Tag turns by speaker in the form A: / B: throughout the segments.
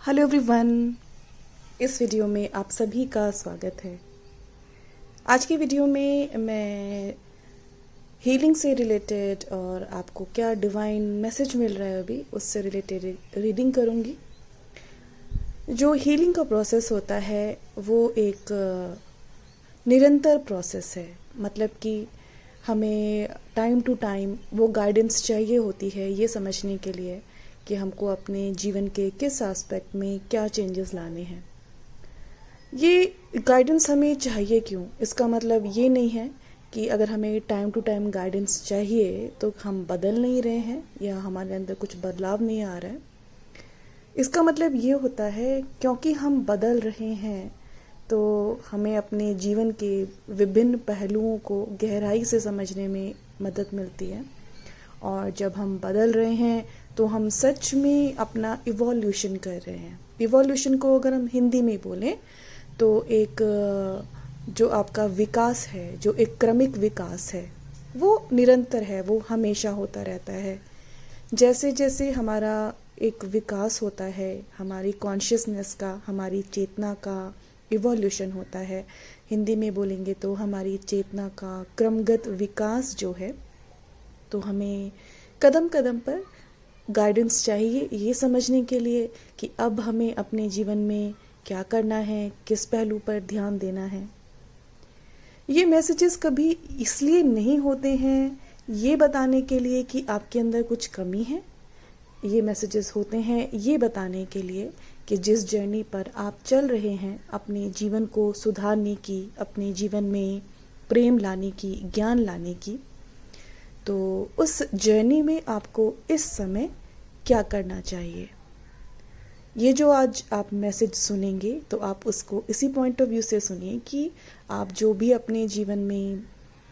A: Hello everyone, इस video में आप सभी का स्वागत है। आज की वीडियो में मैं हीलिंग से रिलेटेड और आपको क्या डिवाइन मैसेज मिल रहा है अभी उससे रिलेटेड रीडिंग करूँगी। जो हीलिंग का प्रोसेस होता है वो एक निरंतर प्रोसेस है, मतलब कि हमें टाइम टू टाइम वो गाइडेंस चाहिए होती है ये समझने के लिए कि हमको अपने जीवन के किस एस्पेक्ट में क्या चेंजेस लाने हैं। ये गाइडेंस हमें चाहिए क्यों? इसका मतलब ये नहीं है कि अगर हमें टाइम टू टाइम गाइडेंस चाहिए तो हम बदल नहीं रहे हैं या हमारे अंदर कुछ बदलाव नहीं आ रहा है। इसका मतलब ये होता है क्योंकि हम बदल रहे हैं तो हमें अपने जीवन के विभिन्न पहलुओं को गहराई से समझने में मदद मिलती है। और जब हम बदल रहे हैं तो हम सच में अपना इवोल्यूशन कर रहे हैं। इवोल्यूशन को अगर हम हिंदी में बोलें तो एक जो आपका विकास है, जो एक क्रमिक विकास है, वो निरंतर है, वो हमेशा होता रहता है। जैसे जैसे हमारा एक विकास होता है, हमारी कॉन्शियसनेस का, हमारी चेतना का इवोल्यूशन होता है, हिंदी में बोलेंगे तो हमारी चेतना का क्रमगत विकास जो है, तो हमें कदम कदम पर गाइडेंस चाहिए ये समझने के लिए कि अब हमें अपने जीवन में क्या करना है, किस पहलू पर ध्यान देना है। ये मैसेजेस कभी इसलिए नहीं होते हैं ये बताने के लिए कि आपके अंदर कुछ कमी है। ये मैसेजेस होते हैं ये बताने के लिए कि जिस जर्नी पर आप चल रहे हैं अपने जीवन को सुधारने की, अपने जीवन में प्रेम लाने की, ज्ञान लाने की, तो उस जर्नी में आपको इस समय क्या करना चाहिए। ये जो आज आप मैसेज सुनेंगे तो आप उसको इसी पॉइंट ऑफ व्यू से सुनिए कि आप जो भी अपने जीवन में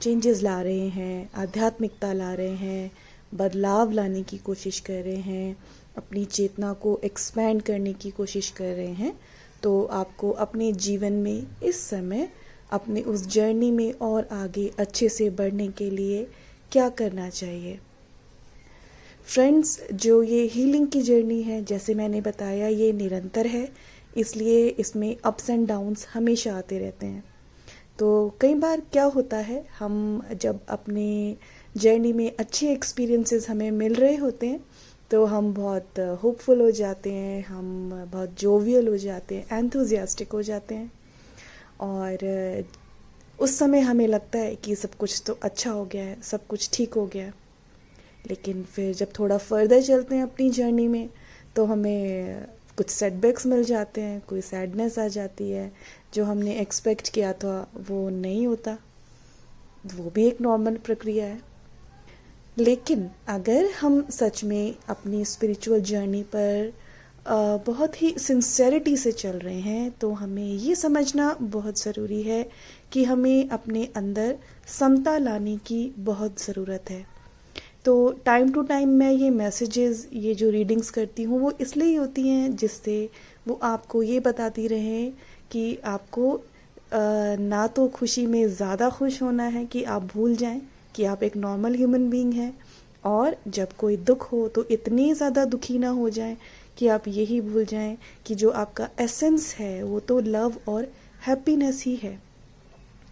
A: चेंजेस ला रहे हैं, आध्यात्मिकता ला रहे हैं, बदलाव लाने की कोशिश कर रहे हैं, अपनी चेतना को एक्सपैंड करने की कोशिश कर रहे हैं, तो आपको अपने जीवन में इस समय अपने उस जर्नी में और आगे अच्छे से बढ़ने के लिए क्या करना चाहिए। फ्रेंड्स, जो ये हीलिंग की जर्नी है, जैसे मैंने बताया, ये निरंतर है, इसलिए इसमें अप्स एंड डाउन्स हमेशा आते रहते हैं। तो कई बार क्या होता है, हम जब अपने जर्नी में अच्छे एक्सपीरियंसेस हमें मिल रहे होते हैं तो हम बहुत होपफुल हो जाते हैं, हम बहुत जोवियल हो जाते हैं, एंथुजियास्टिक हो जाते हैं और उस समय हमें लगता है कि सब कुछ तो अच्छा हो गया है, सब कुछ ठीक हो गया है। लेकिन फिर जब थोड़ा फर्दर चलते हैं अपनी जर्नी में तो हमें कुछ सेटबैक्स मिल जाते हैं, कोई सैडनेस आ जाती है, जो हमने एक्सपेक्ट किया था वो नहीं होता। वो भी एक नॉर्मल प्रक्रिया है। लेकिन अगर हम सच में अपनी स्पिरिचुअल जर्नी पर बहुत ही सिंसेरिटी से चल रहे हैं तो हमें ये समझना बहुत ज़रूरी है कि हमें अपने अंदर समता लाने की बहुत ज़रूरत है। तो टाइम टू टाइम मैं ये मैसेजेस, ये जो रीडिंग्स करती हूँ वो इसलिए होती हैं जिससे वो आपको ये बताती रहें कि आपको ना तो खुशी में ज़्यादा खुश होना है कि आप भूल जाएं कि आप एक नॉर्मल ह्यूमन बीइंग हैं, और जब कोई दुख हो तो इतने ज़्यादा दुखी ना हो जाएं कि आप यही भूल जाएं कि जो आपका एसेंस है वो तो लव और हैप्पीनेस ही है।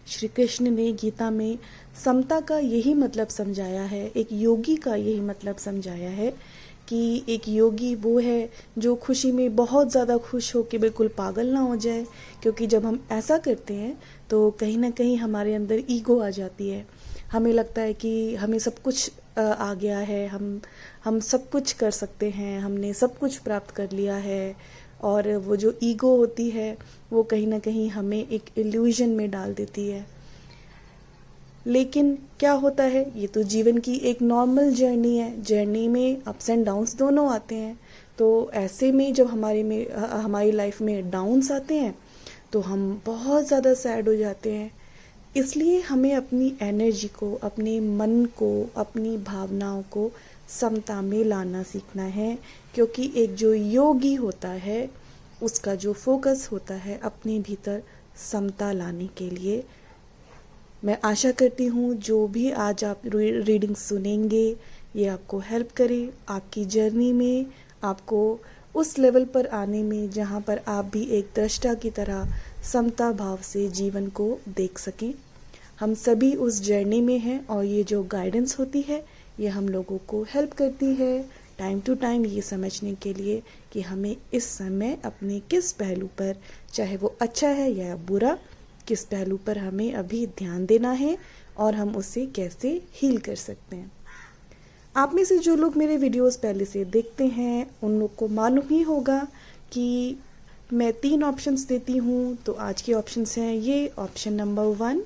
A: श्री कृष्ण ने गीता में समता का यही मतलब समझाया है, एक योगी का यही मतलब समझाया है कि एक योगी वो है जो खुशी में बहुत ज़्यादा खुश हो के बिल्कुल पागल ना हो जाए, क्योंकि जब हम ऐसा करते हैं तो कहीं ना कहीं हमारे अंदर ईगो आ जाती है। हमें लगता है कि हमें सब कुछ आ गया है, हम सब कुछ कर सकते हैं, हमने सब कुछ प्राप्त कर लिया है, और वो जो ईगो होती है वो कहीं ना कहीं हमें एक इल्यूजन में डाल देती है। लेकिन क्या होता है, ये तो जीवन की एक नॉर्मल जर्नी है, जर्नी में अप्स एंड डाउन्स दोनों आते हैं। तो ऐसे में जब हमारी लाइफ में डाउन्स आते हैं तो हम बहुत ज़्यादा सैड हो जाते हैं। इसलिए हमें अपनी एनर्जी को, अपने मन को, अपनी भावनाओं को समता में लाना सीखना है, क्योंकि एक जो योगी होता है उसका जो फोकस होता है अपने भीतर समता लाने के लिए। मैं आशा करती हूँ जो भी आज आप रीडिंग सुनेंगे ये आपको हेल्प करे, आपकी जर्नी में आपको उस लेवल पर आने में जहाँ पर आप भी एक दृष्टा की तरह समता भाव से जीवन को देख सकें। हम सभी उस जर्नी में हैं और ये जो गाइडेंस होती है ये हम लोगों को हेल्प करती है टाइम टू टाइम ये समझने के लिए कि हमें इस समय अपने किस पहलू पर, चाहे वो अच्छा है या बुरा, किस पहलू पर हमें अभी ध्यान देना है और हम उसे कैसे हील कर सकते हैं। आप में से जो लोग मेरे वीडियोस पहले से देखते हैं उन लोग को मालूम ही होगा कि मैं 3 ऑप्शंस देती हूँ। तो आज के ऑप्शंस हैं ये ऑप्शन नंबर 1,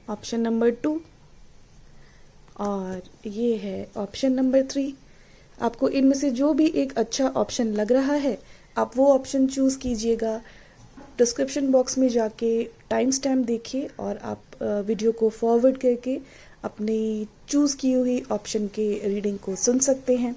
A: ऑप्शन नंबर 2 और ये है ऑप्शन नंबर 3। आपको इनमें से जो भी एक अच्छा ऑप्शन लग रहा है आप वो ऑप्शन चूज़ कीजिएगा। डिस्क्रिप्शन बॉक्स में जाके टाइम स्टैम्प देखिए और आप वीडियो को फॉरवर्ड करके अपनी चूज़ की हुई ऑप्शन के रीडिंग को सुन सकते हैं।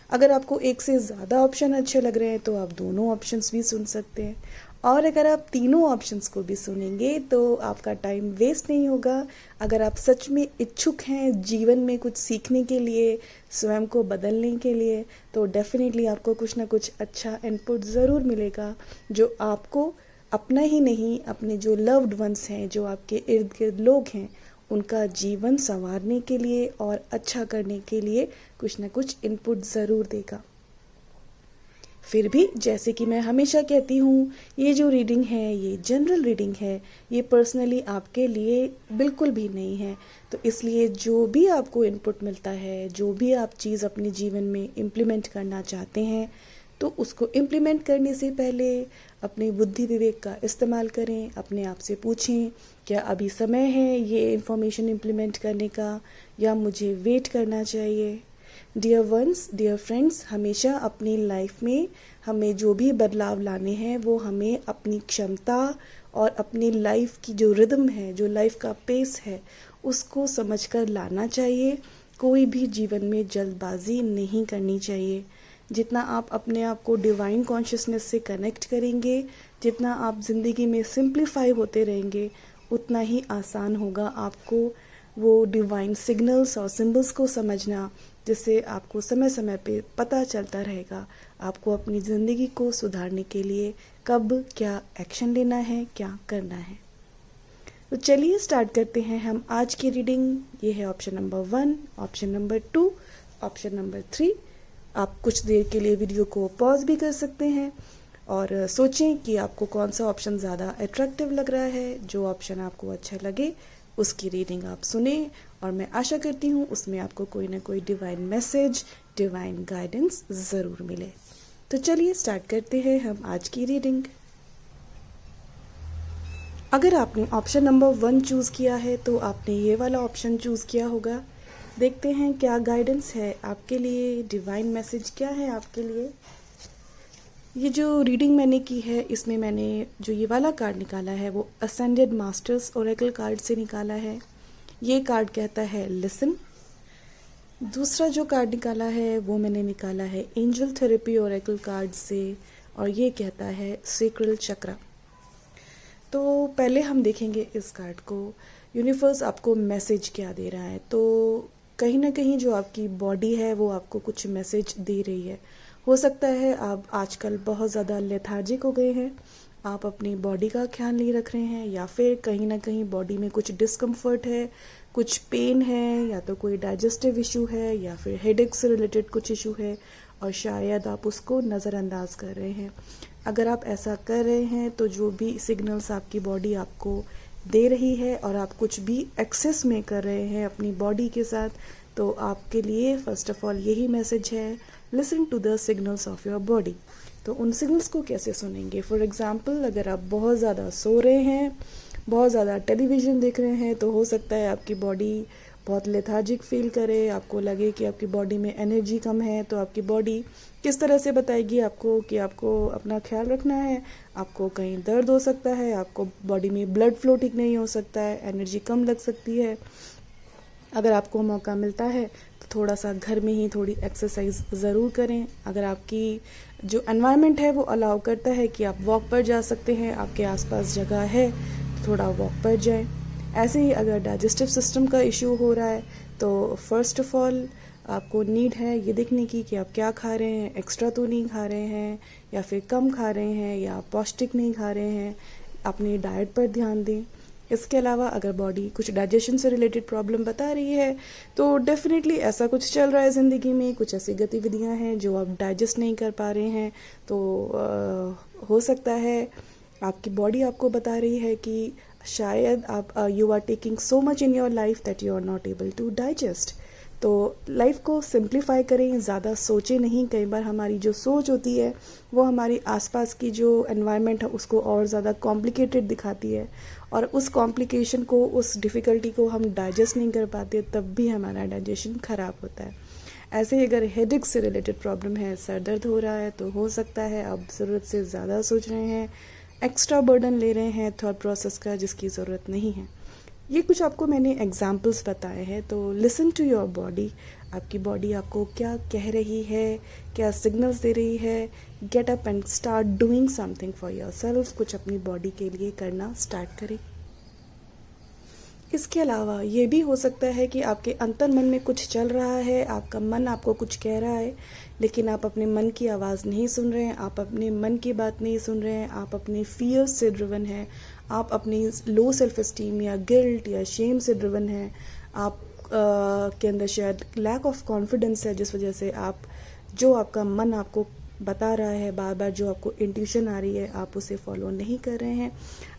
A: अगर आपको एक से ज़्यादा ऑप्शन अच्छे लग रहे हैं तो आप दोनों ऑप्शंस भी सुन सकते हैं और अगर आप तीनों ऑप्शंस को भी सुनेंगे तो आपका टाइम वेस्ट नहीं होगा। अगर आप सच में इच्छुक हैं जीवन में कुछ सीखने के लिए, स्वयं को बदलने के लिए, तो डेफिनेटली आपको कुछ ना कुछ अच्छा इनपुट ज़रूर मिलेगा जो आपको अपना ही नहीं, अपने जो लव्ड वंस हैं, जो आपके इर्द गिर्द लोग हैं, उनका जीवन संवारने के लिए और अच्छा करने के लिए कुछ ना कुछ इनपुट ज़रूर देगा। फिर भी जैसे कि मैं हमेशा कहती हूँ, ये जो रीडिंग है ये जनरल रीडिंग है, ये पर्सनली आपके लिए बिल्कुल भी नहीं है। तो इसलिए जो भी आपको इनपुट मिलता है, जो भी आप चीज़ अपने जीवन में इम्प्लीमेंट करना चाहते हैं, तो उसको इम्प्लीमेंट करने से पहले अपने बुद्धि विवेक का इस्तेमाल करें। अपने आप से पूछें क्या अभी समय है ये इन्फॉर्मेशन इम्प्लीमेंट करने का या मुझे वेट करना चाहिए। डियर वंस, डियर फ्रेंड्स, हमेशा अपनी लाइफ में हमें जो भी बदलाव लाने हैं वो हमें अपनी क्षमता और अपनी लाइफ की जो रिदम है, जो लाइफ का पेस है, उसको समझकर लाना चाहिए। कोई भी जीवन में जल्दबाजी नहीं करनी चाहिए। जितना आप अपने आप को डिवाइन कॉन्शियसनेस से कनेक्ट करेंगे, जितना आप ज़िंदगी में सिंप्लीफाई होते रहेंगे, उतना ही आसान होगा आपको वो डिवाइन सिग्नल्स और सिंबल्स को समझना, जिससे आपको समय समय पे पता चलता रहेगा आपको अपनी ज़िंदगी को सुधारने के लिए कब क्या एक्शन लेना है, क्या करना है। तो चलिए स्टार्ट करते हैं हम आज की रीडिंग। ये है option number 1, option number 2, option number 3। आप कुछ देर के लिए वीडियो को पॉज भी कर सकते हैं और सोचें कि आपको कौन सा ऑप्शन ज़्यादा अट्रैक्टिव लग रहा है। जो ऑप्शन आपको अच्छा लगे उसकी रीडिंग आप सुने और मैं आशा करती हूँ उसमें आपको कोई ना कोई डिवाइन मैसेज, डिवाइन गाइडेंस ज़रूर मिले। तो चलिए स्टार्ट करते हैं हम आज की रीडिंग। अगर आपने ऑप्शन नंबर 1 चूज़ किया है तो आपने ये वाला ऑप्शन चूज़ किया होगा। देखते हैं क्या गाइडेंस है आपके लिए, डिवाइन मैसेज क्या है आपके लिए। ये जो रीडिंग मैंने की है इसमें मैंने जो ये वाला कार्ड निकाला है वो असेंडेड मास्टर्स ओरेकल कार्ड से निकाला है। ये कार्ड कहता है लिसन। दूसरा जो कार्ड निकाला है वो मैंने निकाला है एंजल थेरेपी ओरेकल कार्ड से और ये कहता है सेक्रल चक्र। तो पहले हम देखेंगे इस कार्ड को, यूनिवर्स आपको मैसेज क्या दे रहा है। तो कहीं ना कहीं जो आपकी बॉडी है वो आपको कुछ मैसेज दे रही है। हो सकता है आप आजकल बहुत ज़्यादा लेथार्जिक हो गए हैं, आप अपनी बॉडी का ख्याल नहीं रख रहे हैं, या फिर कहीं ना कहीं बॉडी में कुछ डिस्कम्फर्ट है, कुछ पेन है, या तो कोई डाइजेस्टिव इशू है, या फिर हेडेक से रिलेटेड कुछ इशू है और शायद आप उसको नज़रअंदाज कर रहे हैं। अगर आप ऐसा कर रहे हैं तो जो भी सिग्नल्स आपकी बॉडी आपको दे रही है और आप कुछ भी एक्सेस में कर रहे हैं अपनी बॉडी के साथ, तो आपके लिए फर्स्ट ऑफ ऑल यही मैसेज है, listen to the signals of your body. तो उन सिग्नल्स को कैसे सुनेंगे? फॉर एग्जांपल, अगर आप बहुत ज़्यादा सो रहे हैं, बहुत ज़्यादा टेलीविज़न देख रहे हैं, तो हो सकता है आपकी बॉडी बहुत लेथार्जिक फील करे, आपको लगे कि आपकी बॉडी में एनर्जी कम है। तो आपकी बॉडी किस तरह से बताएगी आपको कि आपको अपना ख्याल रखना है। आपको कहीं दर्द हो सकता है, आपको बॉडी में ब्लड फ्लो ठीक नहीं हो सकता है, एनर्जी कम लग सकती है। अगर आपको मौका मिलता है तो थोड़ा सा घर में ही थोड़ी एक्सरसाइज ज़रूर करें। अगर आपकी जो एनवायरनमेंट है वो अलाउ करता है कि आप वॉक पर जा सकते हैं, आपके आसपास जगह है, तो थोड़ा वॉक पर जाएं। ऐसे ही अगर डाइजेस्टिव सिस्टम का इशू हो रहा है तो फर्स्ट ऑफ ऑल आपको नीड है ये देखने की कि आप क्या खा रहे हैं, एक्स्ट्रा तो नहीं खा रहे हैं या फिर कम खा रहे हैं या पौष्टिक नहीं खा रहे हैं, अपनी डाइट पर ध्यान दें। इसके अलावा अगर बॉडी कुछ डाइजेशन से रिलेटेड प्रॉब्लम बता रही है तो डेफिनेटली ऐसा कुछ चल रहा है ज़िंदगी में, कुछ ऐसी गतिविधियां हैं जो आप डाइजेस्ट नहीं कर पा रहे हैं। तो हो सकता है आपकी बॉडी आपको बता रही है कि शायद आप you are taking so much in your life that you are not able to digest. तो लाइफ को सिंप्लीफाई करें, ज़्यादा सोचें नहीं। कई बार हमारी जो सोच होती है वो हमारी आसपास की जो एनवायरनमेंट है उसको और ज़्यादा कॉम्प्लिकेटेड दिखाती है, और उस कॉम्प्लिकेशन को, उस डिफ़िकल्टी को हम डाइजेस्ट नहीं कर पाते, तब भी हमारा डाइजेशन ख़राब होता है। ऐसे ही अगर हेडेक से रिलेटेड प्रॉब्लम है, सर दर्द हो रहा है, तो हो सकता है आप ज़रूरत से ज़्यादा सोच रहे हैं, एक्स्ट्रा बर्डन ले रहे हैं थॉट प्रोसेस का जिसकी ज़रूरत नहीं है। ये कुछ आपको मैंने एग्जाम्पल्स बताए हैं। तो लिसन टू योर बॉडी। आपकी बॉडी आपको क्या कह रही है, क्या सिग्नल्स दे रही है। Get up and start doing something for yourself. कुछ अपनी बॉडी के लिए करना स्टार्ट करें। इसके अलावा ये भी हो सकता है कि आपके अंतर मन में कुछ चल रहा है, आपका मन आपको कुछ कह रहा है, लेकिन आप अपने मन की आवाज़ नहीं सुन रहे हैं, आप अपने मन की बात नहीं सुन रहे हैं, आप अपने फियर्स से ड्रिवन हैं, आप अपनी लो सेल्फ एस्टीम या गिल्ट या शेम से ड्रिवन हैं, आप के अंदर शायद लैक ऑफ कॉन्फिडेंस है, जिस वजह से आप जो आपका मन आपको बता रहा है, बार बार जो आपको इंट्यूशन आ रही है, आप उसे फॉलो नहीं कर रहे हैं।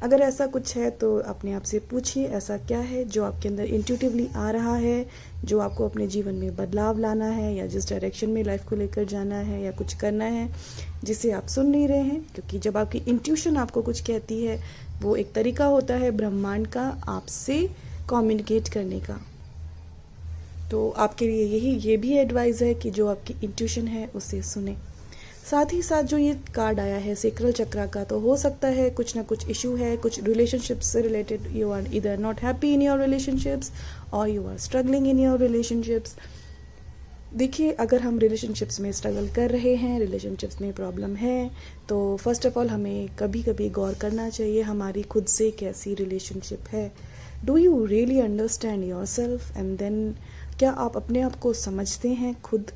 A: अगर ऐसा कुछ है तो अपने आप से पूछिए ऐसा क्या है जो आपके अंदर इंट्यूटिवली आ रहा है, जो आपको अपने जीवन में बदलाव लाना है या जिस डायरेक्शन में लाइफ को लेकर जाना है या कुछ करना है, जिसे आप सुन नहीं रहे हैं। क्योंकि जब आपकी इंट्यूशन आपको कुछ कहती है, वो एक तरीका होता है ब्रह्मांड का आपसे कम्युनिकेट करने का। तो आपके लिए ये भी एडवाइस है कि जो आपकी इंट्यूशन है उसे सुने। साथ ही साथ जो ये कार्ड आया है सेक्रल चक्रा का, तो हो सकता है कुछ ना कुछ इशू है, कुछ रिलेशनशिप्स से related. You are either not happy in your relationships और you are struggling in your relationships. देखिए, अगर हम रिलेशनशिप्स में स्ट्रगल कर रहे हैं, रिलेशनशिप्स में प्रॉब्लम है, तो फर्स्ट ऑफ ऑल हमें कभी कभी गौर करना चाहिए हमारी खुद से कैसी रिलेशनशिप है। Do you really understand your self and then, क्या आप अपने आप को समझते हैं खुद?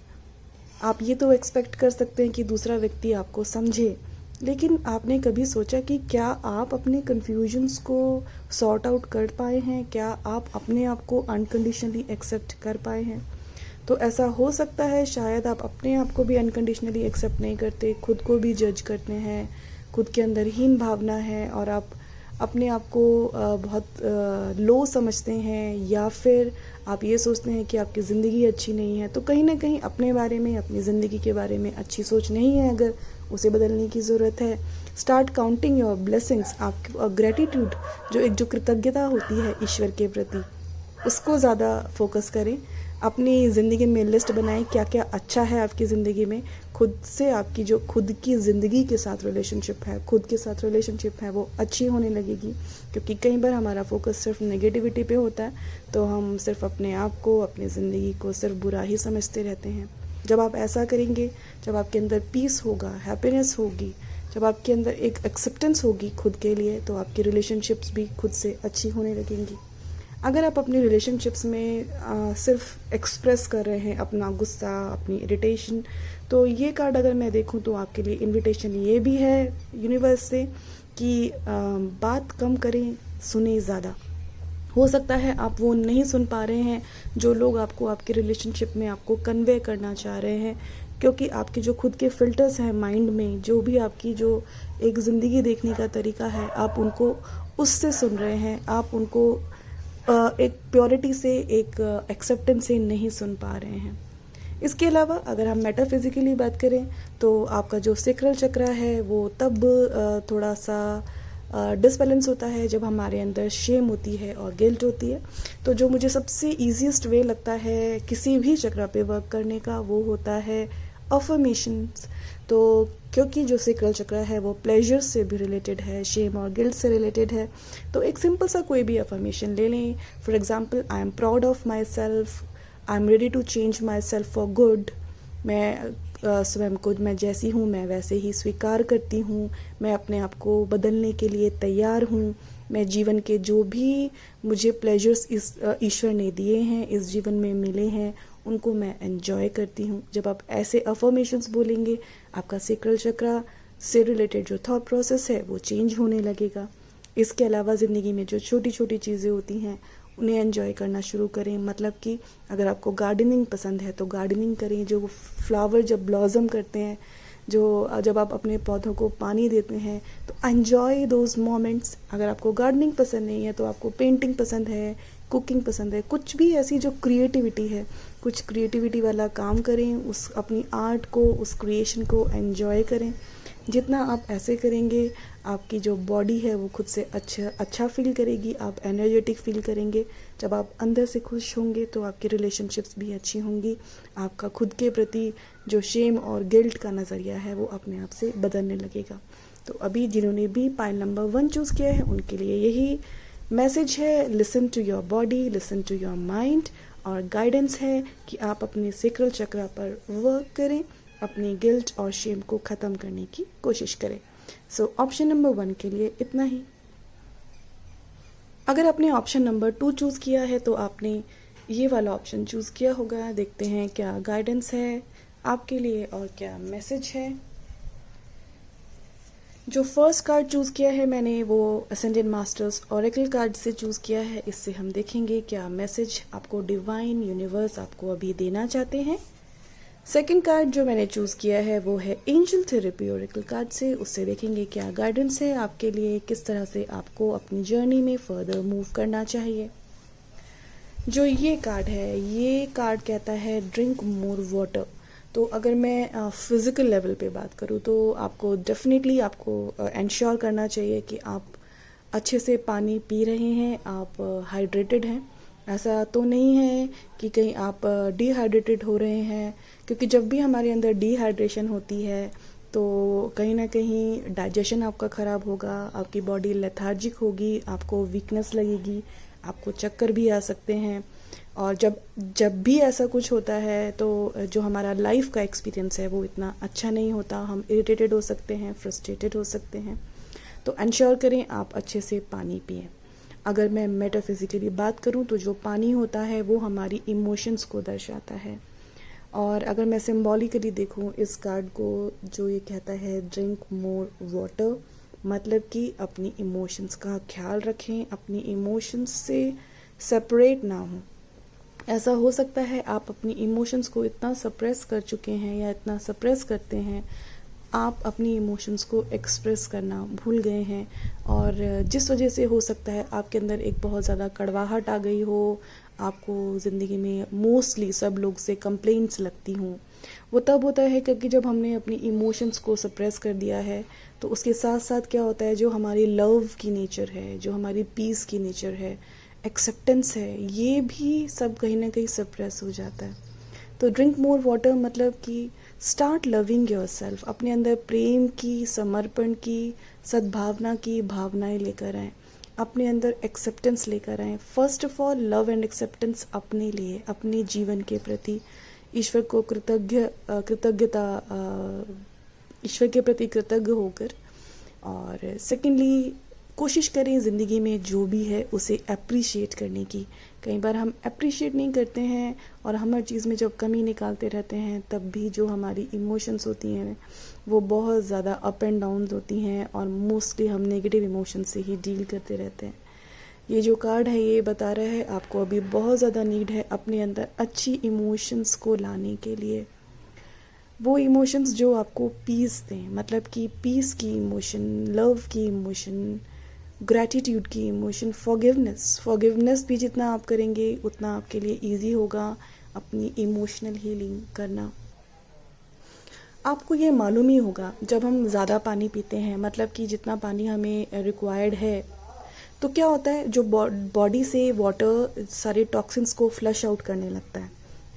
A: आप ये तो एक्सपेक्ट कर सकते हैं कि दूसरा व्यक्ति आपको समझे, लेकिन आपने कभी सोचा कि क्या आप अपने कन्फ्यूजन्स को सॉर्ट आउट कर पाए हैं? क्या आप अपने आप को अनकंडीशनली एक्सेप्ट कर पाए हैं? तो ऐसा हो सकता है शायद आप अपने आप को भी अनकंडीशनली एक्सेप्ट नहीं करते, खुद को भी जज करते हैं, खुद के अंदर हीन भावना है और आप अपने आप को बहुत लो समझते हैं, या फिर आप ये सोचते हैं कि आपकी ज़िंदगी अच्छी नहीं है। तो कहीं ना कहीं अपने बारे में, अपनी ज़िंदगी के बारे में अच्छी सोच नहीं है, अगर उसे बदलने की ज़रूरत है। Start counting your blessings. आप ग्रेटिट्यूड, जो कृतज्ञता होती है ईश्वर के प्रति, उसको ज़्यादा फोकस करें। अपनी ज़िंदगी में लिस्ट बनाएं क्या क्या अच्छा है आपकी ज़िंदगी में। खुद से आपकी जो खुद की ज़िंदगी के साथ रिलेशनशिप है, खुद के साथ रिलेशनशिप है, वो अच्छी होने लगेगी। क्योंकि कई बार हमारा फोकस सिर्फ नेगेटिविटी पे होता है, तो हम सिर्फ अपने आप को, अपनी ज़िंदगी को सिर्फ बुरा ही समझते रहते हैं। जब आप ऐसा करेंगे, जब आपके अंदर पीस होगा, हैप्पीनेस होगी, जब आपके अंदर एक एक्सेप्टेंस होगी खुद के लिए, तो आपकी रिलेशनशिप्स भी खुद से अच्छी होने लगेंगी। अगर आप अपनी रिलेशनशिप्स में सिर्फ एक्सप्रेस कर रहे हैं अपना गुस्सा, अपनी इरिटेशन, तो ये कार्ड अगर मैं देखूं तो आपके लिए इनविटेशन ये भी है यूनिवर्स से कि बात कम करें, सुने ज़्यादा। हो सकता है आप वो नहीं सुन पा रहे हैं जो लोग आपको आपके रिलेशनशिप में आपको कन्वे करना चाह रहे हैं, क्योंकि आपके जो खुद के फिल्टर्स हैं माइंड में, जो भी आपकी जो एक ज़िंदगी देखने का तरीका है, आप उनको उससे सुन रहे हैं, आप उनको एक प्योरिटी से, एक एक्सेप्टेंस से नहीं सुन पा रहे हैं। इसके अलावा अगर हम मेटाफिजिकली बात करें तो आपका जो सेक्रल चक्र है वो तब थोड़ा सा डिसबैलेंस होता है जब हमारे अंदर शेम होती है और गिल्ट होती है। तो जो मुझे सबसे ईजीएस्ट वे लगता है किसी भी चक्र पे वर्क करने का, वो होता है अफर्मेशंस। तो क्योंकि जो सेक्रल चक्र है वो प्लेजर से भी रिलेटेड है, शेम और गिल्ट से रिलेटेड है, तो एक सिंपल सा कोई भी अफर्मेशन ले लें। For example, I am proud of my self, I am ready to change my self for good. मैं स्वयं को मैं जैसी हूँ मैं वैसे ही स्वीकार करती हूँ, मैं अपने आप को बदलने के लिए तैयार हूँ, मैं जीवन के जो भी मुझे प्लेजर्स इस ईश्वर ने दिए हैं, इस जीवन में मिले हैं, उनको मैं एन्जॉय करती हूँ। जब आप ऐसे अफर्मेशंस बोलेंगे, आपका सेक्रल चक्रा से रिलेटेड जो थॉट प्रोसेस है वो चेंज होने लगेगा। इसके अलावा ज़िंदगी में जो छोटी छोटी चीज़ें होती हैं उन्हें एंजॉय करना शुरू करें। मतलब कि अगर आपको गार्डनिंग पसंद है तो गार्डनिंग करें। जो फ्लावर जब ब्लॉसम करते हैं, जो जब आप अपने पौधों को पानी देते हैं, तो एन्जॉय दोज मोमेंट्स। अगर आपको गार्डनिंग पसंद नहीं है तो आपको पेंटिंग पसंद है, कुकिंग पसंद है, कुछ भी ऐसी जो क्रिएटिविटी है, कुछ क्रिएटिविटी वाला काम करें। उस अपनी आर्ट को, उस क्रिएशन को एन्जॉय करें। जितना आप ऐसे करेंगे, आपकी जो बॉडी है वो खुद से अच्छा फील करेगी, आप एनर्जेटिक फील करेंगे। जब आप अंदर से खुश होंगे तो आपकी रिलेशनशिप्स भी अच्छी होंगी। आपका खुद के प्रति जो शेम और गिल्ट का नज़रिया है वो अपने आप से बदलने लगेगा। तो अभी जिन्होंने भी पाइल नंबर 1 चूज़ किया है उनके लिए यही मैसेज है, listen to your body, listen to your mind. और गाइडेंस है कि आप अपने सेक्रल चक्रा पर वर्क करें, अपनी गिल्ट और शेम को ख़त्म करने की कोशिश करें। सो ऑप्शन नंबर 1 के लिए इतना ही। अगर आपने ऑप्शन नंबर 2 चूज़ किया है तो आपने ये वाला ऑप्शन चूज़ किया होगा। देखते हैं क्या गाइडेंस है आपके लिए और क्या मैसेज है। जो फर्स्ट कार्ड चूज़ किया है मैंने वो असेंडेंट मास्टर्स ऑरेकल कार्ड से चूज़ किया है। इससे हम देखेंगे क्या मैसेज आपको डिवाइन यूनिवर्स आपको अभी देना चाहते हैं। सेकंड कार्ड जो मैंने चूज़ किया है वो है एंजल थेरेपी ऑरेकल कार्ड से। उससे देखेंगे क्या गाइडेंस है आपके लिए, किस तरह से आपको अपनी जर्नी में फर्दर मूव करना चाहिए। जो ये कार्ड है, ये कार्ड कहता है ड्रिंक मोर वाटर। तो अगर मैं फिज़िकल लेवल पे बात करूँ तो आपको डेफिनेटली आपको इंश्योर करना चाहिए कि आप अच्छे से पानी पी रहे हैं, आप हाइड्रेटेड हैं। ऐसा तो नहीं है कि कहीं आप डिहाइड्रेटेड हो रहे हैं, क्योंकि जब भी हमारे अंदर डिहाइड्रेशन होती है तो कहीं ना कहीं डाइजेशन आपका ख़राब होगा, आपकी बॉडी लेथार्जिक होगी, आपको वीकनेस लगेगी, आपको चक्कर भी आ सकते हैं। और जब भी ऐसा कुछ होता है तो जो हमारा लाइफ का एक्सपीरियंस है वो इतना अच्छा नहीं होता। हम इरिटेटेड हो सकते हैं, फ्रस्ट्रेटेड हो सकते हैं। तो इंश्योर करें आप अच्छे से पानी पिएं। अगर मैं मेटाफिज़िकली बात करूं तो जो पानी होता है वो हमारी इमोशंस को दर्शाता है। और अगर मैं सिंबॉलिकली देखूं इस कार्ड को, जो ये कहता है ड्रिंक मोर वाटर, मतलब कि अपनी इमोशंस का ख्याल रखें, अपनी इमोशंस से सेपरेट ना हो। ऐसा हो सकता है आप अपनी इमोशंस को इतना सप्रेस कर चुके हैं या इतना सप्रेस करते हैं, आप अपनी इमोशंस को एक्सप्रेस करना भूल गए हैं। और जिस वजह से हो सकता है आपके अंदर एक बहुत ज़्यादा कड़वाहट आ गई हो, आपको ज़िंदगी में मोस्टली सब लोग से कंप्लेंट्स लगती हों। वो तब होता है क्योंकि जब हमने अपनी इमोशंस को सप्रेस कर दिया है। तो उसके साथ साथ क्या होता है, जो हमारी लव की नेचर है, जो हमारी पीस की नेचर है, एक्सेप्टेंस है, ये भी सब कहीं ना कहीं सप्रेस हो जाता है। तो ड्रिंक मोर वाटर मतलब कि स्टार्ट लविंग योर सेल्फ। अपने अंदर प्रेम की, समर्पण की, सद्भावना की भावनाएं लेकर आएँ, अपने अंदर एक्सेप्टेंस लेकर आएँ। First of all love and acceptance अपने लिए, अपने जीवन के प्रति ईश्वर को ईश्वर के प्रति कृतज्ञ होकर। और सेकेंडली कोशिश करें ज़िंदगी में जो भी है उसे अप्रिशिएट करने की। कई बार हम अप्रिशिएट नहीं करते हैं और हम हर चीज़ में जब कमी निकालते रहते हैं तब भी जो हमारी इमोशंस होती हैं वो बहुत ज़्यादा अप एंड डाउन होती हैं और मोस्टली हम नेगेटिव इमोशन से ही डील करते रहते हैं। ये जो कार्ड है ये बता रहा है आपको अभी बहुत ज़्यादा नीड है अपने अंदर अच्छी इमोशंस को लाने के लिए। वो इमोशंस जो आपको पीस दें, मतलब कि पीस की इमोशन, लव की इमोशन, ग्रैटिट्यूड की इमोशन, फॉरगिवनेस भी जितना आप करेंगे उतना आपके लिए इजी होगा अपनी इमोशनल हीलिंग करना। आपको ये मालूम ही होगा जब हम ज़्यादा पानी पीते हैं, मतलब कि जितना पानी हमें रिक्वायर्ड है, तो क्या होता है जो बॉडी से वाटर सारे टॉक्सिन्स को फ्लश आउट करने लगता है।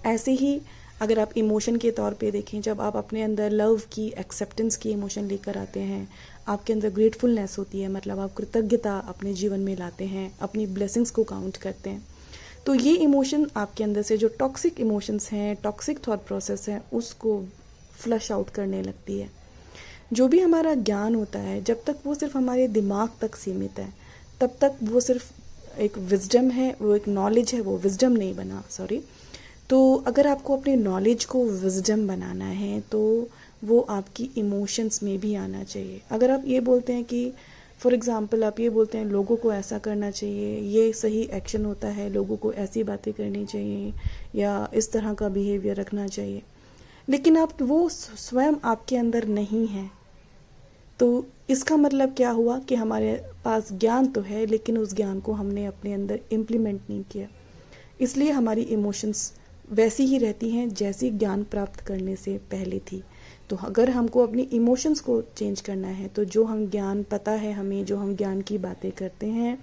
A: ऐसे ही अगर आप इमोशन के तौर पे देखें, जब आप अपने अंदर लव की, एक्सेप्टेंस की इमोशन लेकर आते हैं, आपके अंदर ग्रेटफुलनेस होती है, मतलब आप कृतज्ञता अपने जीवन में लाते हैं, अपनी ब्लेसिंग्स को काउंट करते हैं, तो ये इमोशन आपके अंदर से जो टॉक्सिक इमोशंस हैं, टॉक्सिक थॉट प्रोसेस है, उसको फ्लश आउट करने लगती है। जो भी हमारा ज्ञान होता है जब तक वो सिर्फ हमारे दिमाग तक सीमित है तब तक वो सिर्फ एक विजडम है, वो एक नॉलेज है, वो विजडम नहीं बना, सॉरी। तो अगर आपको अपने नॉलेज को विजडम बनाना है तो वो आपकी इमोशंस में भी आना चाहिए। अगर आप ये बोलते हैं कि फॉर एग्ज़ाम्पल आप ये बोलते हैं लोगों को ऐसा करना चाहिए, ये सही एक्शन होता है, लोगों को ऐसी बातें करनी चाहिए या इस तरह का बिहेवियर रखना चाहिए, लेकिन आप वो स्वयं आपके अंदर नहीं है, तो इसका मतलब क्या हुआ कि हमारे पास ज्ञान तो है लेकिन उस ज्ञान को हमने अपने अंदर इम्प्लीमेंट नहीं किया। इसलिए हमारी इमोशंस वैसी ही रहती हैं जैसी ज्ञान प्राप्त करने से पहले थी। तो अगर हमको अपनी इमोशंस को चेंज करना है तो जो हम ज्ञान पता है हमें, जो हम ज्ञान की बातें करते हैं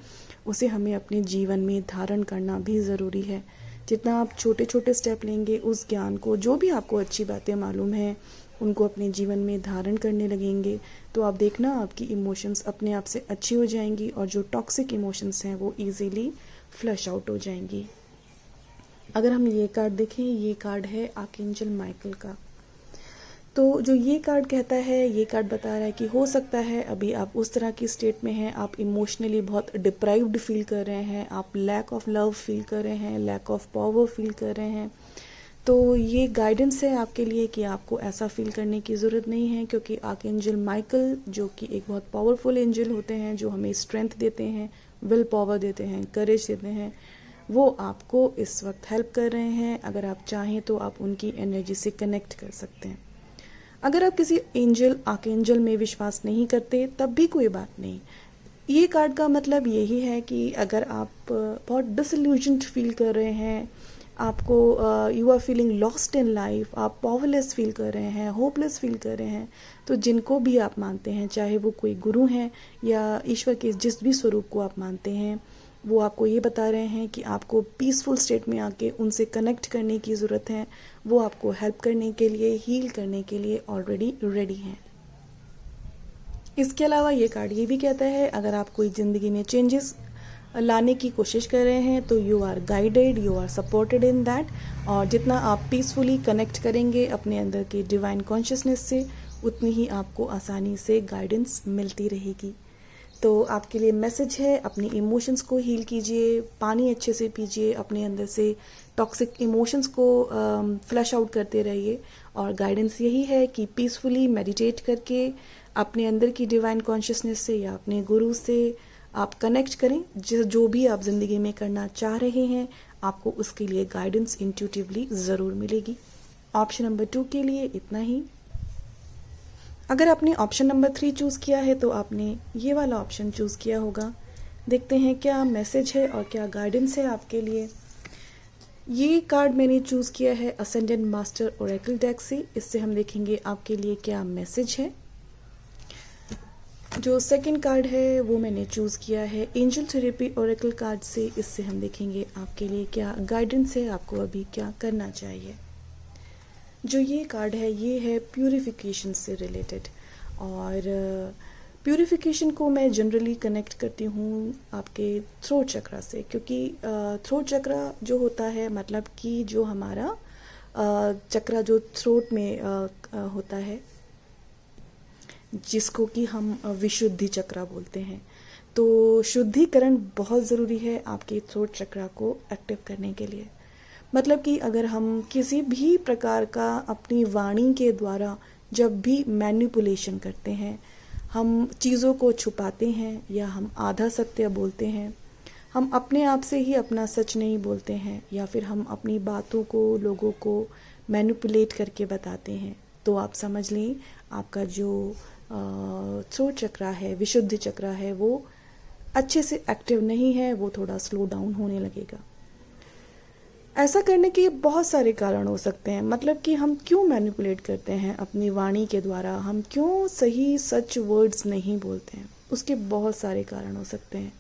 A: उसे हमें अपने जीवन में धारण करना भी ज़रूरी है। जितना आप छोटे छोटे स्टेप लेंगे उस ज्ञान को, जो भी आपको अच्छी बातें मालूम हैं उनको अपने जीवन में धारण करने लगेंगे, तो आप देखना आपकी इमोशंस अपने आप से अच्छी हो जाएंगी और जो टॉक्सिक इमोशंस हैं वो इजीली फ्लश आउट हो जाएंगी। अगर हम ये कार्ड देखें, ये कार्ड है आर्कएंजल माइकल का। तो जो ये कार्ड कहता है, ये कार्ड बता रहा है कि हो सकता है अभी आप उस तरह की स्टेट में हैं, आप इमोशनली बहुत डिप्राइव्ड फील कर रहे हैं, आप लैक ऑफ लव फील कर रहे हैं, लैक ऑफ पावर फील कर रहे हैं। तो ये गाइडेंस है आपके लिए कि आपको ऐसा फील करने की ज़रूरत नहीं है, क्योंकि आर्कएंजल माइकल जो कि एक बहुत पावरफुल एंजल होते हैं, जो हमें स्ट्रेंथ देते हैं, विल पावर देते हैं, करेज देते हैं, वो आपको इस वक्त हेल्प कर रहे हैं। अगर आप चाहें तो आप उनकी एनर्जी से कनेक्ट कर सकते हैं। अगर आप किसी एंजल आर्कएंजल में विश्वास नहीं करते तब भी कोई बात नहीं। ये कार्ड का मतलब यही है कि अगर आप बहुत डिसइल्यूजन्ड फील कर रहे हैं, आपको you are feeling lost in life, आप पावरलेस फील कर रहे हैं, होपलेस फील कर रहे हैं, तो जिनको भी आप मानते हैं, चाहे वो कोई गुरु हैं या ईश्वर के जिस भी स्वरूप को आप मानते हैं, वो आपको ये बता रहे हैं कि आपको पीसफुल स्टेट में आके उनसे कनेक्ट करने की ज़रूरत है। वो आपको हेल्प करने के लिए, हील करने के लिए ऑलरेडी रेडी हैं। इसके अलावा ये कार्ड ये भी कहता है अगर आप कोई ज़िंदगी में चेंजेस लाने की कोशिश कर रहे हैं तो you are guided, you are supported in that. और जितना आप पीसफुली कनेक्ट करेंगे अपने अंदर के डिवाइन कॉन्शियसनेस से, उतनी ही आपको आसानी से गाइडेंस मिलती रहेगी। तो आपके लिए मैसेज है, अपनी इमोशंस को हील कीजिए, पानी अच्छे से पीजिए, अपने अंदर से टॉक्सिक इमोशंस को फ्लश आउट करते रहिए। और गाइडेंस यही है कि पीसफुली मेडिटेट करके अपने अंदर की डिवाइन कॉन्शियसनेस से या अपने गुरु से आप कनेक्ट करें। जो भी आप ज़िंदगी में करना चाह रहे हैं, आपको उसके लिए गाइडेंस इंट्यूटिवली ज़रूर मिलेगी। ऑप्शन नंबर 2 के लिए इतना ही। अगर आपने ऑप्शन नंबर 3 चूज़ किया है तो आपने ये वाला ऑप्शन चूज़ किया होगा। देखते हैं क्या मैसेज है और क्या गाइडेंस है आपके लिए। ये कार्ड मैंने चूज़ किया है असेंडेंट मास्टर ओरेकल डेक से। इससे हम देखेंगे आपके लिए क्या मैसेज है। जो सेकंड कार्ड है वो मैंने चूज़ किया है एंजल थेरेपी ओरेकल कार्ड से। इससे हम देखेंगे आपके लिए क्या गाइडेंस है, आपको अभी क्या करना चाहिए। जो ये कार्ड है ये है प्यूरिफिकेशन से रिलेटेड। और प्यूरिफिकेशन को मैं जनरली कनेक्ट करती हूँ आपके थ्रोट चक्रा से, क्योंकि थ्रोट चक्रा जो होता है मतलब कि जो हमारा चक्रा जो थ्रोट में होता है, जिसको कि हम विशुद्धि चक्रा बोलते हैं। तो शुद्धिकरण बहुत ज़रूरी है आपके थ्रोट चक्रा को एक्टिव करने के लिए। मतलब कि अगर हम किसी भी प्रकार का अपनी वाणी के द्वारा जब भी मैनिपुलेशन करते हैं, हम चीज़ों को छुपाते हैं या हम आधा सत्य बोलते हैं, हम अपने आप से ही अपना सच नहीं बोलते हैं, या फिर हम अपनी बातों को लोगों को मैनिपुलेट करके बताते हैं, तो आप समझ लें आपका जो थ्रोट चक्रा है, विशुद्धि चक्रा है, वो अच्छे से एक्टिव नहीं है, वो थोड़ा स्लो डाउन होने लगेगा। ऐसा करने के बहुत सारे कारण हो सकते हैं। मतलब कि हम क्यों मैनिपुलेट करते हैं अपनी वाणी के द्वारा, हम क्यों सही सच वर्ड्स नहीं बोलते हैं, उसके बहुत सारे कारण हो सकते हैं।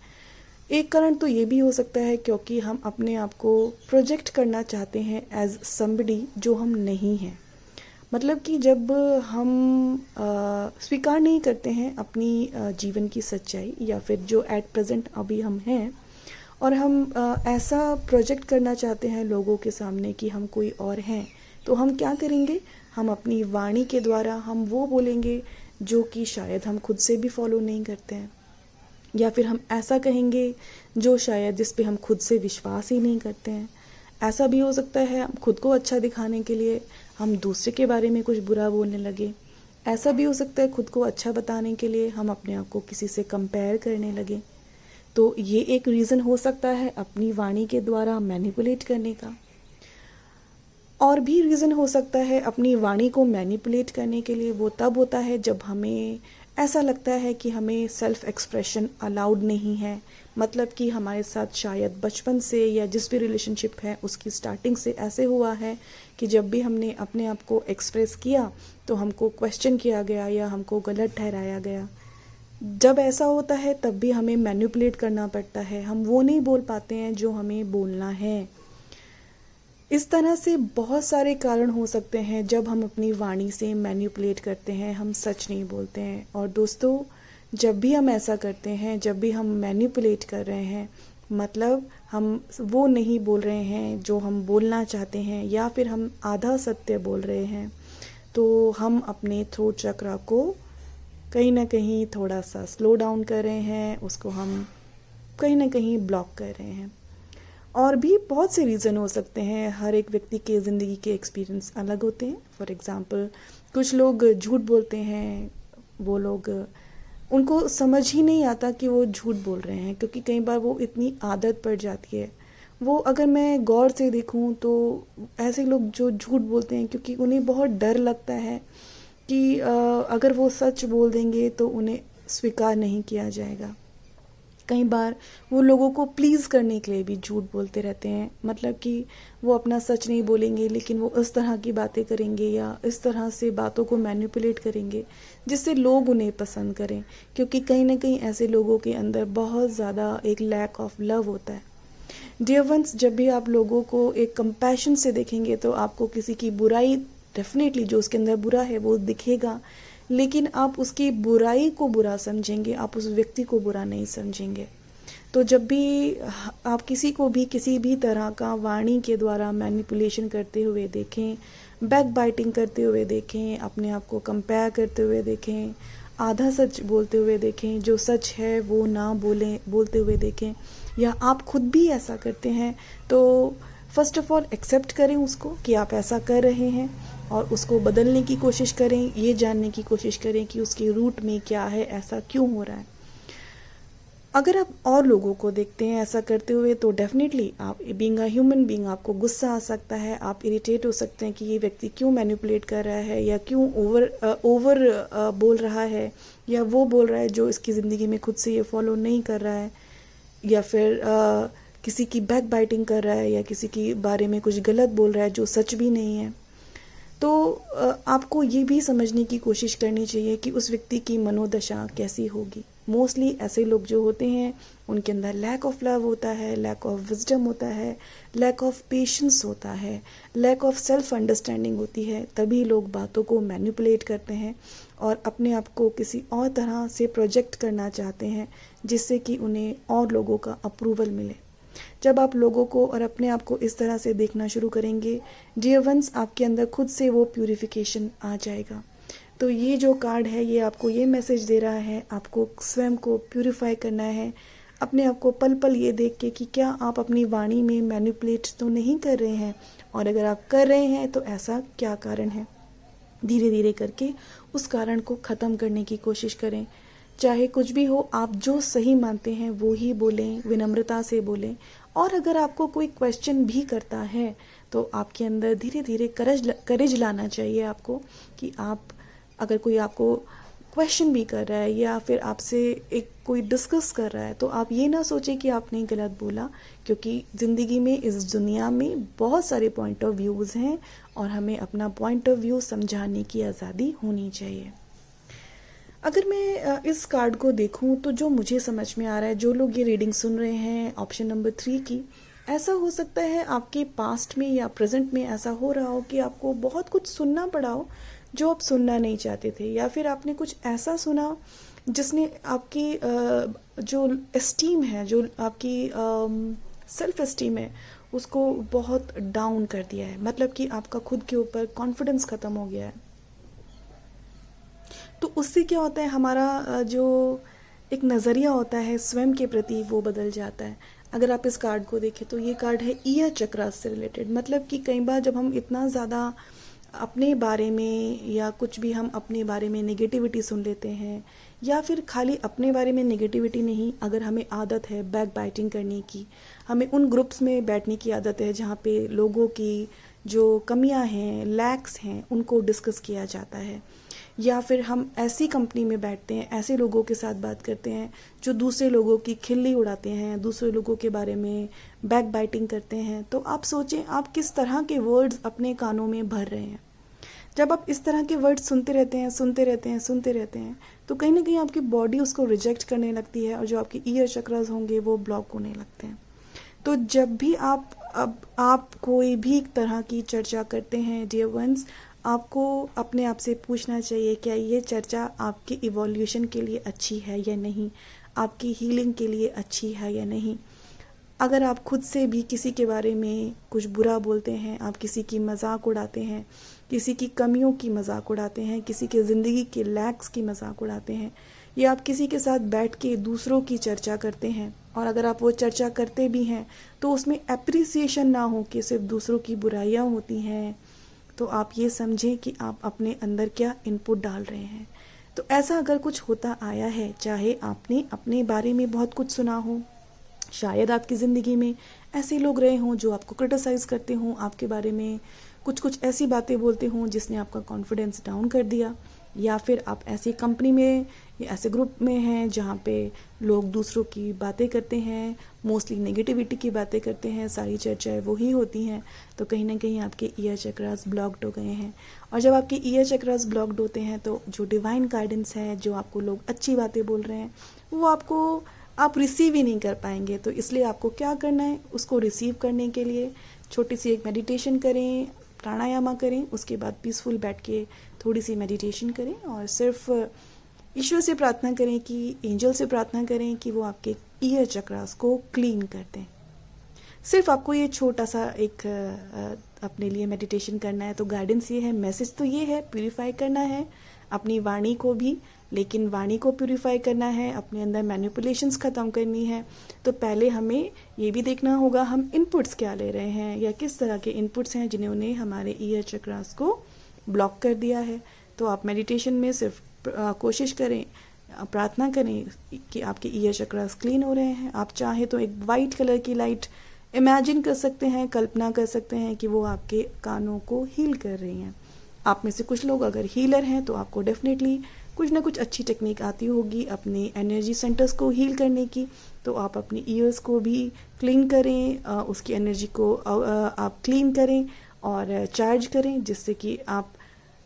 A: एक कारण तो ये भी हो सकता है क्योंकि हम अपने आप को प्रोजेक्ट करना चाहते हैं एज समबडी जो हम नहीं हैं। मतलब कि जब हम स्वीकार नहीं करते हैं अपनी जीवन की सच्चाई या फिर जो एट प्रेजेंट अभी हम हैं, और हम ऐसा प्रोजेक्ट करना चाहते हैं लोगों के सामने कि हम कोई और हैं, तो हम क्या करेंगे, हम अपनी वाणी के द्वारा हम वो बोलेंगे जो कि शायद हम खुद से भी फॉलो नहीं करते हैं, या फिर हम ऐसा कहेंगे जो शायद जिस पे हम खुद से विश्वास ही नहीं करते हैं। ऐसा भी हो सकता है खुद को अच्छा दिखाने के लिए हम दूसरे के बारे में कुछ बुरा बोलने लगे। ऐसा भी हो सकता है खुद को अच्छा बताने के लिए हम अपने आप को किसी से कंपेयर करने लगे। तो ये एक रीज़न हो सकता है अपनी वाणी के द्वारा मैनिपुलेट करने का। और भी रीज़न हो सकता है अपनी वाणी को मैनिपुलेट करने के लिए, वो तब होता है जब हमें ऐसा लगता है कि हमें सेल्फ एक्सप्रेशन अलाउड नहीं है। मतलब कि हमारे साथ शायद बचपन से या जिस भी रिलेशनशिप है उसकी स्टार्टिंग से ऐसे हुआ है कि जब भी हमने अपने आप को एक्सप्रेस किया तो हमको क्वेश्चन किया गया या हमको गलत ठहराया गया। जब ऐसा होता है तब भी हमें मैनिपुलेट करना पड़ता है, हम वो नहीं बोल पाते हैं जो हमें बोलना है। इस तरह से बहुत सारे कारण हो सकते हैं जब हम अपनी वाणी से मैनिपुलेट करते हैं, हम सच नहीं बोलते हैं। और दोस्तों, जब भी हम ऐसा करते हैं, जब भी हम मैनिपुलेट कर रहे हैं, मतलब हम वो नहीं बोल रहे हैं जो हम बोलना चाहते हैं या फिर हम आधा सत्य बोल रहे हैं, तो हम अपने थ्रोट चक्रा को कहीं ना कहीं थोड़ा सा स्लो डाउन कर रहे हैं, उसको हम कहीं ना कहीं ब्लॉक कर रहे हैं। और भी बहुत से रीज़न हो सकते हैं, हर एक व्यक्ति के ज़िंदगी के एक्सपीरियंस अलग होते हैं। फॉर एग्ज़ाम्पल, कुछ लोग झूठ बोलते हैं, वो लोग उनको समझ ही नहीं आता कि वो झूठ बोल रहे हैं, क्योंकि कई बार वो इतनी आदत पड़ जाती है। वो अगर मैं गौर से देखूं तो ऐसे लोग जो झूठ बोलते हैं क्योंकि उन्हें बहुत डर लगता है कि अगर वो सच बोल देंगे तो उन्हें स्वीकार नहीं किया जाएगा। कई बार वो लोगों को प्लीज़ करने के लिए भी झूठ बोलते रहते हैं, मतलब कि वो अपना सच नहीं बोलेंगे लेकिन वो इस तरह की बातें करेंगे या इस तरह से बातों को मैनिपुलेट करेंगे जिससे लोग उन्हें पसंद करें, क्योंकि कहीं ना कहीं ऐसे लोगों के अंदर बहुत ज़्यादा एक लैक ऑफ लव होता है। डियर वंस, जब भी आप लोगों को एक कंपैशन से देखेंगे तो आपको किसी की बुराई, डेफिनेटली जो उसके अंदर बुरा है वो दिखेगा, लेकिन आप उसकी बुराई को बुरा समझेंगे, आप उस व्यक्ति को बुरा नहीं समझेंगे। तो जब भी आप किसी को भी किसी भी तरह का वाणी के द्वारा मैनिपुलेशन करते हुए देखें, बैक बाइटिंग करते हुए देखें, अपने आप को कंपेयर करते हुए देखें, आधा सच बोलते हुए देखें, जो सच है वो ना बोलते हुए देखें, या आप खुद भी ऐसा करते हैं, तो फर्स्ट ऑफ ऑल एक्सेप्ट करें उसको कि आप ऐसा कर रहे हैं और उसको बदलने की कोशिश करें, ये जानने की कोशिश करें कि उसके रूट में क्या है, ऐसा क्यों हो रहा है। अगर आप और लोगों को देखते हैं ऐसा करते हुए तो डेफिनेटली आप बीइंग अ ह्यूमन बीइंग आपको गुस्सा आ सकता है, आप इरिटेट हो सकते हैं कि ये व्यक्ति क्यों मैनिपुलेट कर रहा है या क्यों ओवर बोल रहा है, या वो बोल रहा है जो इसकी ज़िंदगी में खुद से ये फॉलो नहीं कर रहा है, या फिर किसी की बैक बाइटिंग कर रहा है या किसी के बारे में कुछ गलत बोल रहा है जो सच भी नहीं है। तो आपको ये भी समझने की कोशिश करनी चाहिए कि उस व्यक्ति की मनोदशा कैसी होगी। मोस्टली ऐसे लोग जो होते हैं उनके अंदर लैक ऑफ लव होता है, लैक ऑफ विजडम होता है, लैक ऑफ पेशेंस होता है, लैक ऑफ सेल्फ अंडरस्टैंडिंग होती है। तभी लोग बातों को मैनिपुलेट करते हैं और अपने आप को किसी और तरह से प्रोजेक्ट करना चाहते हैं जिससे कि उन्हें और लोगों का अप्रूवल मिले। जब आप लोगों को और अपने आप को इस तरह से देखना शुरू करेंगे, डियर वंस, आपके अंदर खुद से वो प्यूरिफिकेशन आ जाएगा। तो ये जो कार्ड है ये आपको ये मैसेज दे रहा है, आपको स्वयं को प्यूरिफाई करना है, अपने आप को पल पल ये देख के कि क्या आप अपनी वाणी में मैनिपुलेट तो नहीं कर रहे हैं, और अगर आप कर रहे हैं तो ऐसा क्या कारण है। धीरे धीरे करके उस कारण को ख़त्म करने की कोशिश करें। चाहे कुछ भी हो, आप जो सही मानते हैं वो ही बोलें, विनम्रता से बोलें। और अगर आपको कोई क्वेश्चन भी करता है तो आपके अंदर धीरे धीरे करेज लाना चाहिए आपको, कि आप अगर कोई आपको क्वेश्चन भी कर रहा है या फिर आपसे एक कोई डिस्कस कर रहा है तो आप ये ना सोचें कि आपने गलत बोला, क्योंकि ज़िंदगी में, इस दुनिया में बहुत सारे पॉइंट ऑफ व्यूज़ हैं और हमें अपना पॉइंट ऑफ व्यू समझाने की आज़ादी होनी चाहिए। अगर मैं इस कार्ड को देखूं तो जो मुझे समझ में आ रहा है, जो लोग ये रीडिंग सुन रहे हैं ऑप्शन नंबर 3 की, ऐसा हो सकता है आपके पास्ट में या प्रेजेंट में ऐसा हो रहा हो कि आपको बहुत कुछ सुनना पड़ा हो जो आप सुनना नहीं चाहते थे, या फिर आपने कुछ ऐसा सुना जिसने आपकी जो एस्टीम है, जो आपकी सेल्फ एस्टीम है, उसको बहुत डाउन कर दिया है। मतलब कि आपका खुद के ऊपर कॉन्फिडेंस ख़त्म हो गया है। तो उससे क्या होता है, हमारा जो एक नज़रिया होता है स्वयं के प्रति वो बदल जाता है। अगर आप इस कार्ड को देखें तो ये कार्ड है ईयर चक्रास से रिलेटेड। मतलब कि कई बार जब हम इतना ज़्यादा अपने बारे में या कुछ भी हम अपने बारे में नेगेटिविटी सुन लेते हैं, या फिर खाली अपने बारे में नेगेटिविटी नहीं, अगर हमें आदत है बैक बाइटिंग करने की, हमें उन ग्रुप्स में बैठने की आदत है जहाँ पे लोगों की जो कमियां हैं, लैक्स हैं, उनको डिस्कस किया जाता है, या फिर हम ऐसी कंपनी में बैठते हैं, ऐसे लोगों के साथ बात करते हैं जो दूसरे लोगों की खिल्ली उड़ाते हैं, दूसरे लोगों के बारे में बैक बाइटिंग करते हैं, तो आप सोचें आप किस तरह के वर्ड्स अपने कानों में भर रहे हैं। जब आप इस तरह के वर्ड्स सुनते रहते हैं तो कहीं ना कहीं आपकी बॉडी उसको रिजेक्ट करने लगती है, और जो आपके ईयर चक्रास होंगे वो ब्लॉक होने लगते हैं। तो जब भी आप कोई भी तरह की चर्चा करते हैं डियर वंस, आपको अपने आप से पूछना चाहिए क्या ये चर्चा आपके इवोल्यूशन के लिए अच्छी है या नहीं, आपकी हीलिंग के लिए अच्छी है या नहीं। अगर आप खुद से भी किसी के बारे में कुछ बुरा बोलते हैं, आप किसी की मजाक उड़ाते हैं, किसी की कमियों की मजाक उड़ाते हैं, किसी के ज़िंदगी के लैक्स की मजाक उड़ाते हैं, या आप किसी के साथ बैठ के दूसरों की चर्चा करते हैं, और अगर आप वो चर्चा करते भी हैं तो उसमें एप्रिसिएशन ना हो कि सिर्फ दूसरों की बुराइयां होती हैं, तो आप ये समझें कि आप अपने अंदर क्या इनपुट डाल रहे हैं। तो ऐसा अगर कुछ होता आया है, चाहे आपने अपने बारे में बहुत कुछ सुना हो, शायद आपकी ज़िंदगी में ऐसे लोग रहे हों जो आपको क्रिटिसाइज करते हों, आपके बारे में कुछ ऐसी बातें बोलते हों जिसने आपका कॉन्फिडेंस डाउन कर दिया, या फिर आप ऐसी कंपनी में या ऐसे ग्रुप में हैं जहाँ पे लोग दूसरों की बातें करते हैं, मोस्टली नेगेटिविटी की बातें करते हैं, सारी चर्चाएं वही होती हैं, तो कहीं ना कहीं आपके ईयर चक्रास ब्लॉक्ड हो गए हैं। और जब आपके ईयर चक्रास ब्लॉक्ड होते हैं तो जो डिवाइन गाइडेंस है, जो आपको लोग अच्छी बातें बोल रहे हैं, वो आप रिसीव ही नहीं कर पाएंगे। तो इसलिए आपको क्या करना है, उसको रिसीव करने के लिए छोटी सी एक मेडिटेशन करें, प्राणायामा करें, उसके बाद पीसफुल बैठ के थोड़ी सी मेडिटेशन करें, और सिर्फ ईश्वर से प्रार्थना करें कि एंजल से प्रार्थना करें कि वो आपके ईयर चक्रास को क्लीन कर दें। सिर्फ आपको ये छोटा सा एक अपने लिए मेडिटेशन करना है। तो गाइडेंस ये है, मैसेज तो ये है, प्यूरिफाई करना है अपनी वाणी को भी, लेकिन वाणी को प्यूरिफाई करना है, अपने अंदर मैनिपुलेशंस ख़त्म करनी है। तो पहले हमें ये भी देखना होगा हम इनपुट्स क्या ले रहे हैं, या किस तरह के इनपुट्स हैं जिन्होंने हमारे ईयर चक्रास को ब्लॉक कर दिया है। तो आप मेडिटेशन में सिर्फ कोशिश करें, प्रार्थना करें कि आपके ईयर चक्रास क्लीन हो रहे हैं। आप चाहे तो एक वाइट कलर की लाइट इमेजिन कर सकते हैं, कल्पना कर सकते हैं कि वो आपके कानों को हील कर रही हैं। आप में से कुछ लोग अगर हीलर हैं तो आपको डेफिनेटली कुछ ना कुछ अच्छी टेक्निक आती होगी अपने एनर्जी सेंटर्स को हील करने की। तो आप अपनी ईयर्स को भी क्लीन करें, उसकी एनर्जी को आप क्लीन करें और चार्ज करें, जिससे कि आप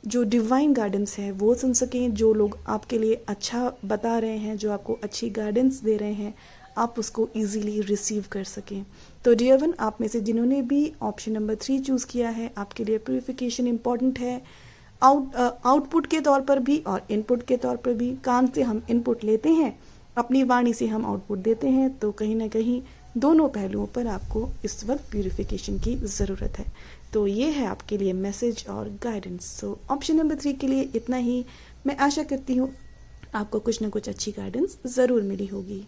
A: जो डिवाइन गाइडेंस है वो सुन सकें। जो लोग आपके लिए अच्छा बता रहे हैं, जो आपको अच्छी गाइडेंस दे रहे हैं, आप उसको इजीली रिसीव कर सकें। तो डियर वन, आप में से जिन्होंने भी ऑप्शन नंबर 3 चूज़ किया है, आपके लिए प्यूरिफिकेशन इम्पॉर्टेंट है, आउटपुट के तौर पर भी और इनपुट के तौर पर भी। कान से हम इनपुट लेते हैं, अपनी वाणी से हम आउटपुट देते हैं, तो कहीं ना कहीं दोनों पहलुओं पर आपको इस वक्त प्यूरिफिकेशन की ज़रूरत है। तो ये है आपके लिए मैसेज और गाइडेंस। सो ऑप्शन नंबर 3 के लिए इतना ही। मैं आशा करती हूँ आपको कुछ ना कुछ अच्छी गाइडेंस ज़रूर मिली होगी।